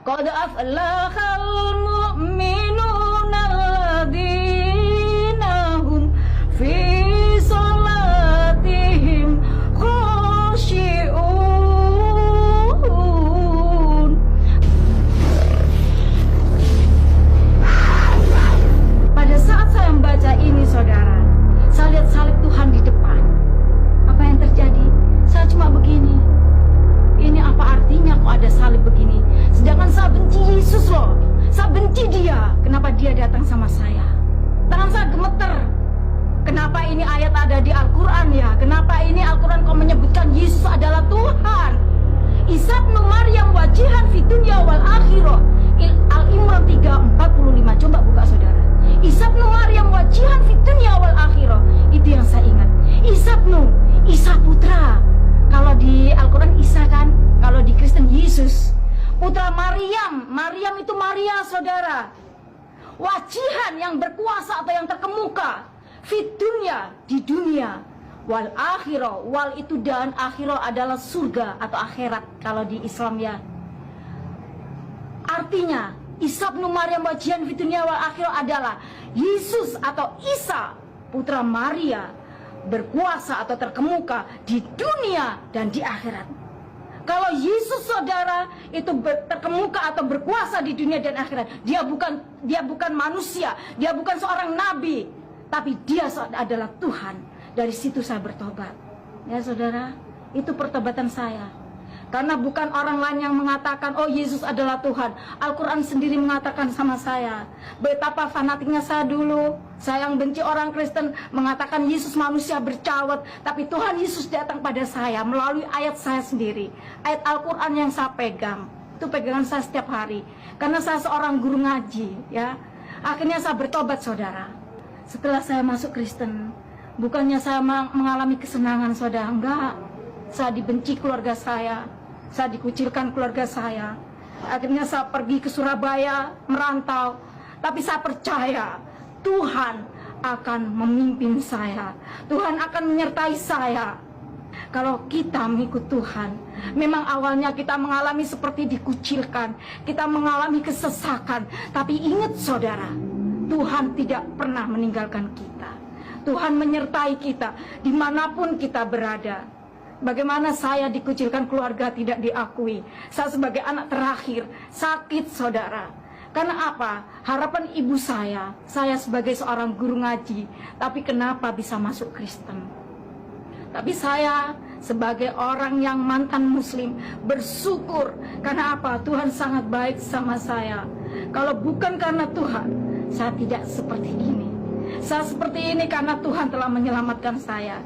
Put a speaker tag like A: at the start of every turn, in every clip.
A: Qad aflahal mu'minuna alladzina hum fi salatihim khashi'un. Pada saat saya membaca ini, saudara, saya lihat salib Tuhan di depan. Apa yang terjadi? Saya cuma begini. Ini apa artinya kok ada salib begini? Sedangkan saya benci Yesus loh. Saya benci dia. Kenapa dia datang sama saya? Tangan saya gemeter. Kenapa ini ayat ada di Al-Quran ya? Kenapa ini Al-Quran kok menyebutkan Yesus adalah Tuhan? Isa bin Maryam wajihan fi dunya wal akhirah. Al-Imran 3:45. Coba buka saudara. Isa bin Maryam wajihan fi dunya wal akhirah. Itu yang saya ingat. Isa putra. Kalau di Al-Quran Isa kan, kalau di Kristen Yesus. Putra Maryam. Maryam itu Maria, saudara. Wajihan, yang berkuasa atau yang terkemuka. Fit dunya, di dunia. Wal akhirah. Wal itu dan akhirah adalah surga atau akhirat kalau di Islam ya. Artinya Isa bin Maryam wajihan fit dunya wal akhirah adalah Yesus atau Isa putra Maria berkuasa atau terkemuka di dunia dan di akhirat. Kalau Yesus, saudara, itu terkemuka atau berkuasa di dunia dan akhirat, dia bukan manusia, dia bukan seorang nabi, tapi dia adalah Tuhan. Dari situ saya bertobat. Ya saudara, itu pertobatan saya. Karena bukan orang lain yang mengatakan, oh Yesus adalah Tuhan. Al-Quran sendiri mengatakan sama saya. Betapa fanatiknya saya dulu. Saya yang benci orang Kristen mengatakan Yesus manusia bercawat. Tapi Tuhan Yesus datang pada saya melalui ayat saya sendiri. Ayat Al-Quran yang saya pegang. Itu pegangan saya setiap hari. Karena saya seorang guru ngaji. Ya. Akhirnya saya bertobat, saudara. Setelah saya masuk Kristen, bukannya saya mengalami kesenangan, saudara. Enggak. Saya dibenci keluarga saya dikucilkan keluarga saya. Akhirnya saya pergi ke Surabaya, merantau. Tapi saya percaya Tuhan akan memimpin saya. Tuhan akan menyertai saya. Kalau kita mengikut Tuhan, memang awalnya kita mengalami seperti dikucilkan, kita mengalami kesesakan. Tapi ingat saudara, Tuhan tidak pernah meninggalkan kita. Tuhan menyertai kita dimanapun kita berada. Bagaimana saya dikucilkan keluarga tidak diakui. Saya sebagai anak terakhir sakit, saudara. Karena apa? Harapan ibu saya sebagai seorang guru ngaji. Tapi kenapa bisa masuk Kristen? Tapi saya sebagai orang yang mantan muslim bersyukur. Karena apa? Tuhan sangat baik sama saya. Kalau bukan karena Tuhan, saya tidak seperti ini. Saya seperti ini karena Tuhan telah menyelamatkan saya.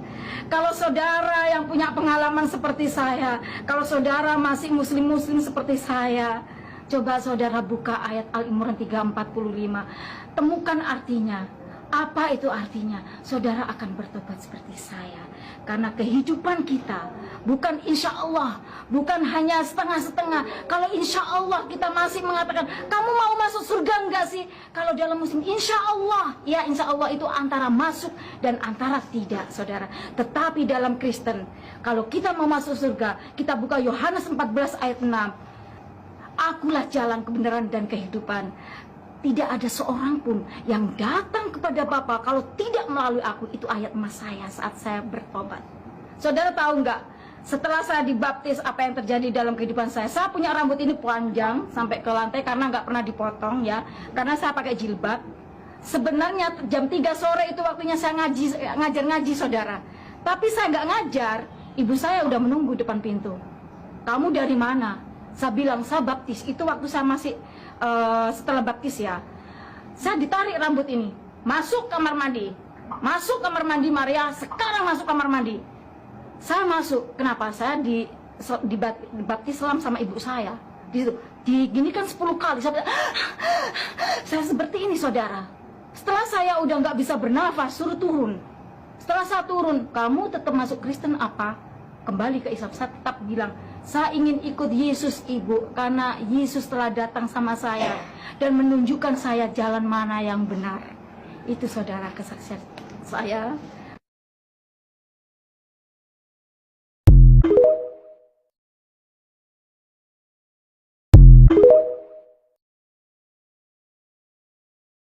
A: Kalau saudara yang punya pengalaman seperti saya, kalau saudara masih muslim-muslim seperti saya, coba saudara buka ayat Al-Imran 3:45. Temukan artinya. Apa itu artinya? Saudara akan bertobat seperti saya. Karena kehidupan kita bukan insya Allah, bukan hanya setengah-setengah. Kalau insya Allah kita masih mengatakan, kamu mau masuk surga enggak sih? Kalau dalam muslim, insya Allah. Ya, insya Allah itu antara masuk dan antara tidak, saudara. Tetapi dalam Kristen, kalau kita mau masuk surga, kita buka Yohanes 14 ayat 6. Akulah jalan, kebenaran, dan kehidupan. Tidak ada seorang pun yang datang kepada Bapa kalau tidak melalui aku. Itu ayat emas saya saat saya bertobat. Saudara tahu nggak? Setelah saya dibaptis, apa yang terjadi dalam kehidupan saya? Saya punya rambut ini panjang sampai ke lantai karena nggak pernah dipotong ya. Karena saya pakai jilbab. Sebenarnya jam 3 sore itu waktunya saya ngajar ngaji, saudara. Tapi saya nggak ngajar. Ibu saya udah menunggu depan pintu. Kamu dari mana? Saya bilang, saya baptis. Itu waktu saya masih setelah baptis ya. Saya ditarik rambut ini. Masuk kamar mandi. Masuk kamar mandi Maria. Sekarang masuk kamar mandi. Saya masuk. Kenapa? Saya dibaptis sama ibu saya. Di situ. Diginikan 10 kali. Saya seperti ini, saudara. Setelah saya udah nggak bisa bernafas, suruh turun. Setelah saya turun, kamu tetap masuk Kristen apa? Kembali ke Islam. Saya tetap bilang, saya ingin ikut Yesus, ibu, karena Yesus telah datang sama saya dan menunjukkan saya jalan mana yang benar. Itu saudara kesaksian saya.